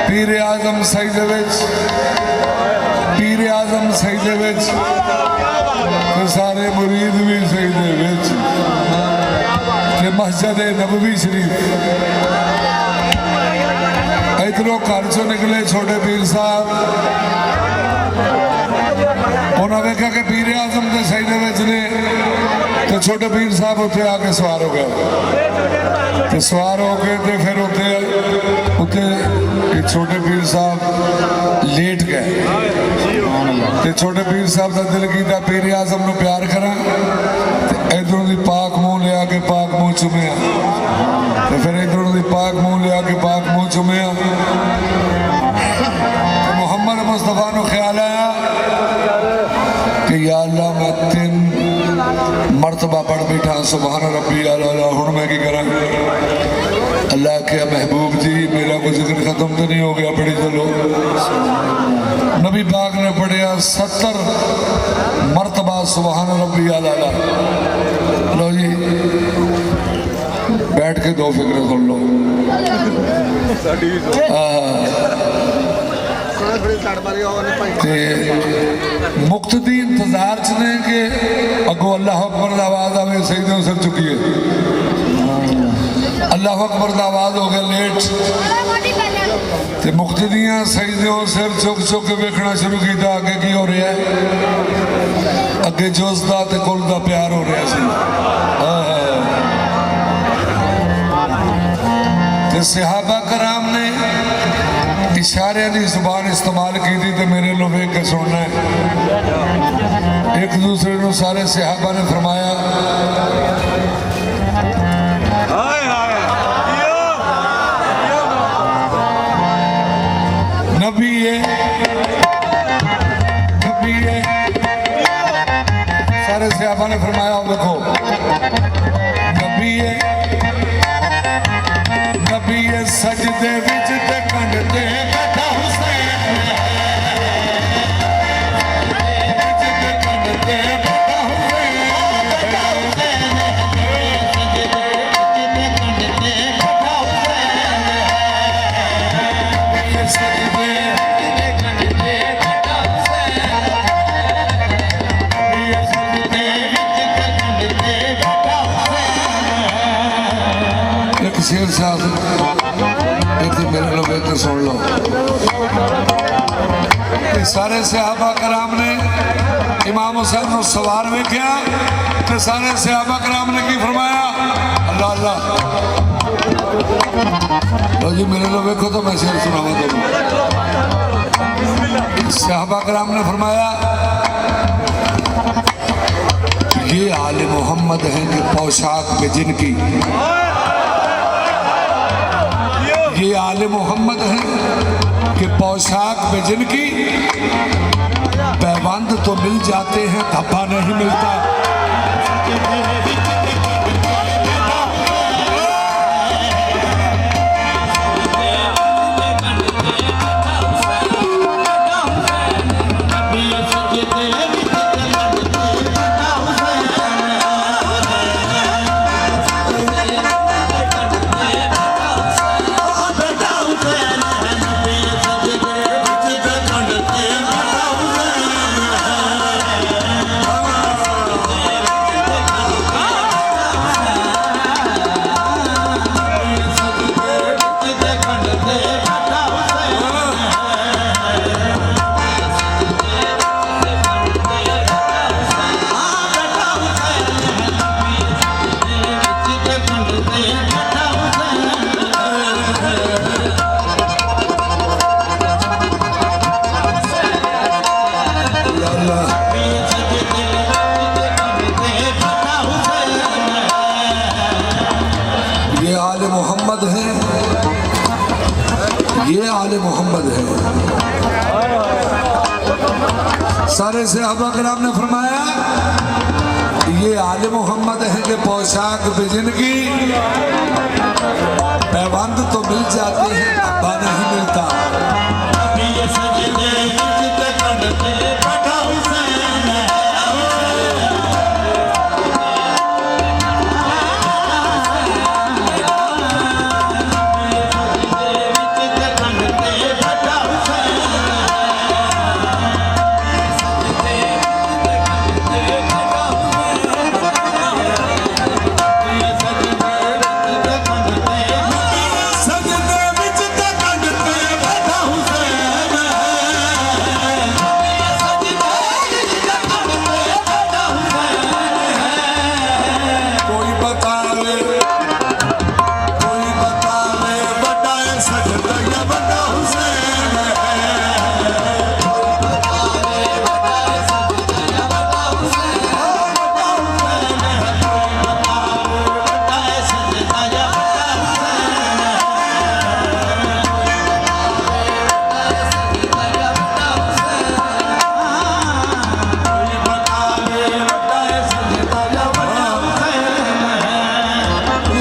पीर आजम सजदे विच पीर आजम सजदे विच ते सारे मुरीद भी सजदे विच ते मस्जिद नबवी शरीफ इधरों घर चो निकले छोटे पीर साहब उन्होंने देखा कि पीर आजम के सजदे विच ने तो छोटे पीर साहब उत्थे आके सवार हो गए तो सवार हो गए तो फिर उत्थे छोटे पीर साहब लेट गए तो छोटे पीर साहब का दिल किया पीर आजम को प्यार करा इधरों की पाक मुँह लिया के पाक मुँह चुमिया तो फिर इधरों की पाक मुँह लिया के पाक मुँह चुमिया तो मुहम्मद मुस्तफा को ख्याल आया कि या अल्लाह मैं 3 मरतबा पढ़ बैठा सुबहान रब्बी आला हुण मैं की करा अल्लाह के महबूब जी मेरा कोई जिक्र खत्म तो नहीं हो गया पढ़ी चलो नबी पाक ने पढ़िया 70 मरतबा सुबहान रब्बी आला लो जी बैठ के 2 फिक्र सुन लो मुक्तदी इंतजार च ने कि अगो अल्लाह अकबर की आवाज आवे सजदों सिर चुकीए अल्लाह अकबर की आवाज हो गया लेट ते मुक्तदियां सजदों सिर चुक चुक के वेखना शुरू किया अगे की हो रहा है अगे जोश दा ते कुल दा प्यार हो रहा सी ते सहाबा कराम ने इशारे की जुबान इस्तेमाल की थी तो मेरे लो वेख के सुनना है एक दूसरे को सारे सहाबा ने फरमाया नबी है सारे सहाबा ने फरमाया देखो नबी है सजदे विच ते कंडते बैठा हुसैन एक शेर साहब मेरे लोग तो सुन लो सारे सहाबा कराम ने इमाम हुसैन को सवार वेख्या तो सारे सहाबा कराम ने की फरमाया अल्लाह अल्लाह लो जी मेरे लोग वेखो तो मैं शेर सुनावा तुम सहाबा कराम ने फरमाया ये आले मोहम्मद हैं कि पोशाक में जिनकी ये आले मोहम्मद हैं कि पोशाक में जिनकी पैबंद तो मिल जाते हैं धब्बा नहीं मिलता ये आले मोहम्मद है सारे सहाबा कराम ने फरमाया ये आले मोहम्मद है कि पोशाक पे जिनकी बंद तो मिल जाते हैं, धब्बा नहीं मिलता।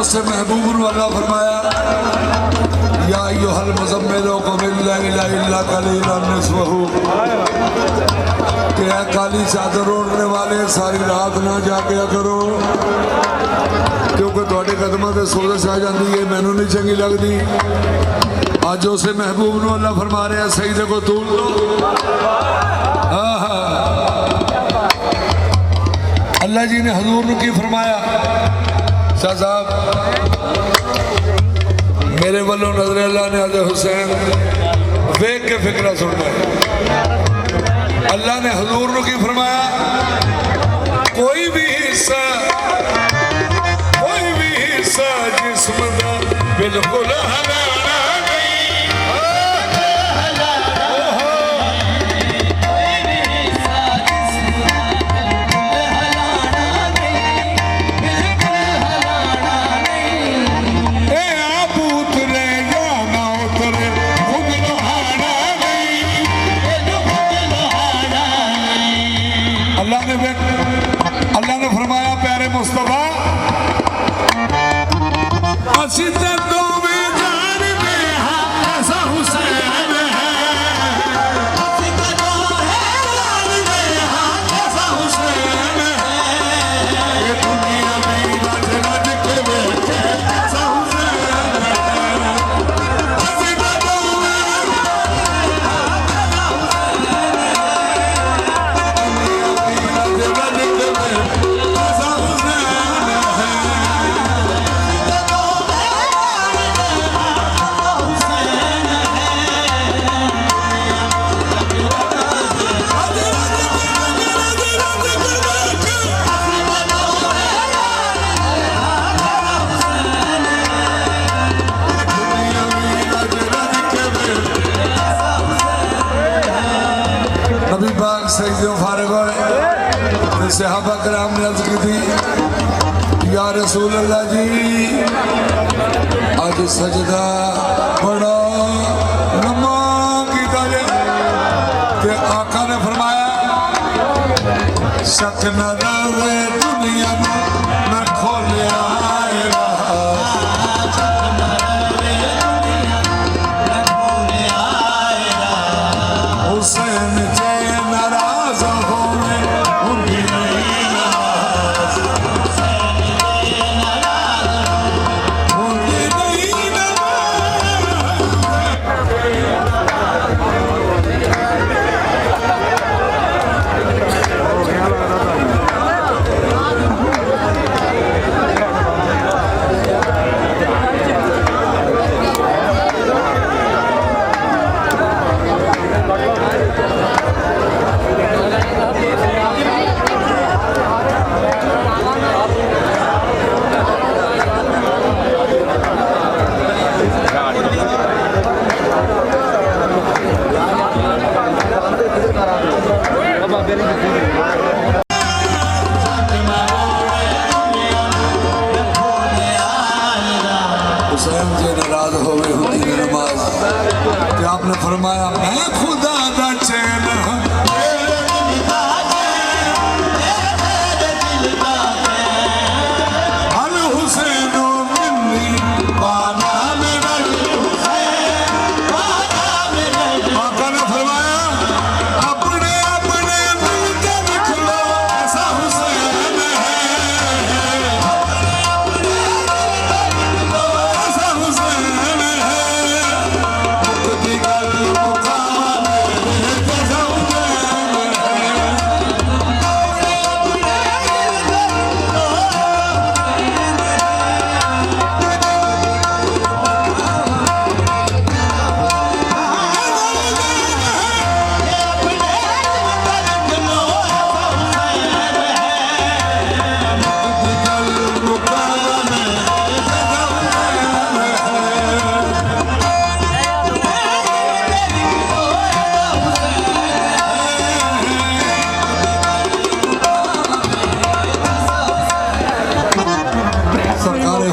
उससे महबूब अल्लाह फरमाया, या अय्युहल मुज़म्मिल क़ुम इल्ला क़लीलन निस्फ़हु, कि ऐ काली चादर ओढ़ने वाले सारी रात ना जागया करो, क्योंकि तुहाडे कदमां ते सोज़श आ जाती है, मैनू नहीं चंगी लगती। अज उसे महबूब नूं अल्लाह फरमा रहा है, सजदे को तूल लो। अल्लाह जी ने हजूर नूं की फरमाया, शाह साहब मेरे वालों नजर अल्लाह ने हज़रत हुसैन वेख के फिक्रा सुनना है। अल्लाह ने हजूर नूं की फरमाया, कोई भी हिस्सा जिस्म दा बिल्कुल हलाना नहीं। अल्लाह ने फरमाया, प्यारे मुस्तफा असी ते दोवें जान में ऐसा हुसैन है, असी ते दोवें जान में ऐसा हुसैन है, ये दुनिया में रज रज के बैठे ऐसा हुसैन है, असी ते दोवें नबी पाक सजदों फारिग होए, सहाबा कराम ने अर्ज की थी, या रसूल अल्लाह जी अज सजदा बड़ा लम्मा कीता जे, ते आका ने फरमाया, शक न रहे दुनिया में मैं खोलिया हुसैन जे नाराज होवे उनकी नहीं नमाज, उनकी नहीं हुसैन जे नाराज होवे होती नमाज, आपने फरमाया मैं खुदा दा चैन